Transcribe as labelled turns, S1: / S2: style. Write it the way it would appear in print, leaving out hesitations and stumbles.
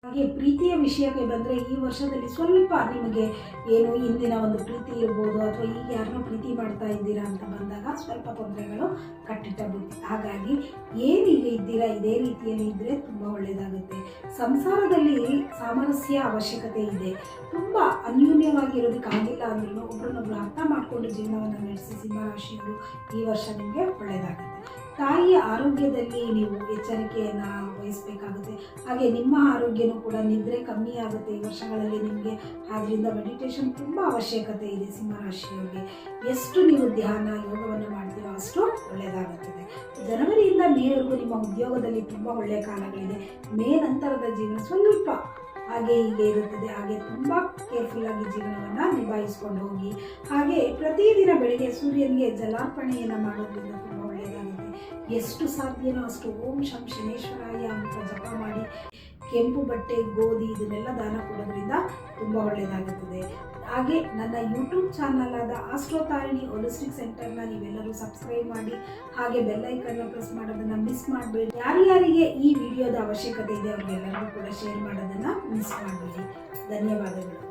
S1: ಹಾಗೆ ಪ್ರೀತಿಯ ವಿಷಯಕ್ಕೆ ಬಂದರೆ ಈ ವರ್ಷದಲ್ಲಿ ಸ್ವಲ್ಪ ನಿಮಗೆ ಏನು ಇಂದಿನ ಒಂದು ಪ್ರೀತಿ ಇರ್ಬೋದು ಅಥವಾ ಈಗ ಯಾರನ್ನೋ ಪ್ರೀತಿ ಮಾಡ್ತಾ ಇದ್ದೀರಾ ಅಂತ ಬಂದಾಗ ಸ್ವಲ್ಪ ತೊಂದರೆಗಳು ಕಟ್ಟಿಟ್ಟ ಬುತ್ತಿ. ಹಾಗಾಗಿ ಏನೀಗ ಇದ್ದೀರಾ ಇದೇ ರೀತಿಯಲ್ಲಿ ಇದ್ದರೆ ತುಂಬ ಒಳ್ಳೆಯದಾಗುತ್ತೆ. ಸಂಸಾರದಲ್ಲಿ ಸಾಮರಸ್ಯ ಅವಶ್ಯಕತೆ ಇದೆ. ತುಂಬ ಅನ್ಯೂನ್ಯವಾಗಿರೋದಕ್ಕಾಗಿಲ್ಲ ಅಂದ್ರೂ ಒಬ್ರನ್ನೊಬ್ರು ಅರ್ಥ ಮಾಡಿಕೊಂಡು ಜೀವನವನ್ನು ನಡೆಸಿ ಸಿಂಹರಾಶಿಯವರು ಈ ವರ್ಷ ನಿಮಗೆ ಒಳ್ಳೆಯದಾಗುತ್ತೆ. ತಾಯಿಯ ಆರೋಗ್ಯದಲ್ಲಿ ನೀವು ಎಚ್ಚರಿಕೆಯನ್ನು ವಹಿಸಬೇಕಾಗುತ್ತೆ. ಹಾಗೆ ನಿಮ್ಮ ಆರೋಗ್ಯನೂ ಕೂಡ ನಿದ್ರೆ ಕಮ್ಮಿ ಆಗುತ್ತೆ ಈ ವರ್ಷಗಳಲ್ಲಿ ನಿಮಗೆ. ಆದ್ದರಿಂದ ಮೆಡಿಟೇಷನ್ ತುಂಬ ಅವಶ್ಯಕತೆ ಇದೆ ಸಿಂಹರಾಶಿಯವರಿಗೆ. ಎಷ್ಟು ನೀವು ಧ್ಯಾನ ಯೋಗವನ್ನು ಮಾಡ್ತೀರೋ ಅಷ್ಟು ಒಳ್ಳೆಯದಾಗುತ್ತದೆ. ಜನವರಿಯಿಂದ ಮೇವರೆಗೂ ನಿಮ್ಮ ಉದ್ಯೋಗದಲ್ಲಿ ತುಂಬ ಒಳ್ಳೆಯ ಕಾಲಗಳಿದೆ. ಮೇ ನಂತರದ ಜೀವನ ಸ್ವಲ್ಪ ಹಾಗೆ ಹೀಗೆ ಇರುತ್ತದೆ. ಹಾಗೆ ತುಂಬ ಕೇರ್ಫುಲ್ಲಾಗಿ ಜೀವನವನ್ನು ನಿಭಾಯಿಸ್ಕೊಂಡು ಹೋಗಿ. ಹಾಗೆ ಪ್ರತಿದಿನ ಬೆಳಿಗ್ಗೆ ಸೂರ್ಯನಿಗೆ ಜಲಾರ್ಪಣೆಯನ್ನು ಮಾಡೋದ್ರಿಂದ ತುಂಬ ಒಳ್ಳೆಯದಾಗುತ್ತೆ. ಎಷ್ಟು ಸಾಧ್ಯನೋ ಅಷ್ಟು ಓಂ ಶಂ ಶನೇಶ್ವರಾಯ ಅಂತ ಜಪ ಮಾಡಿ ಕೆಂಪು ಬಟ್ಟೆ ಗೋಧಿ ಇದನ್ನೆಲ್ಲ ದಾನ ಕೊಡೋದ್ರಿಂದ ತುಂಬ ಒಳ್ಳೆಯದಾಗುತ್ತದೆ. ಹಾಗೆ ನನ್ನ ಯೂಟ್ಯೂಬ್ ಚಾನಲ್ ಆದ ಆಸ್ಟ್ರೋತಾರಿಣಿ ಹೋಲಿಸ್ಟಿಕ್ ಸೆಂಟರ್ನ ನೀವೆಲ್ಲರೂ ಸಬ್ಸ್ಕ್ರೈಬ್ ಮಾಡಿ ಹಾಗೆ ಬೆಲ್ಲೈಕನ್ನ ಪ್ರೆಸ್ ಮಾಡೋದನ್ನು ಮಿಸ್ ಮಾಡಬೇಡಿ. ಯಾರ್ಯಾರಿಗೆ ಈ ವಿಡಿಯೋದ ಅವಶ್ಯಕತೆ ಇದೆ ಅವರಿಗೆಲ್ಲರಿಗೂ ಕೂಡ ಶೇರ್ ಮಾಡೋದನ್ನು ಮಿಸ್ ಮಾಡಬೇಡಿ. ಧನ್ಯವಾದಗಳು.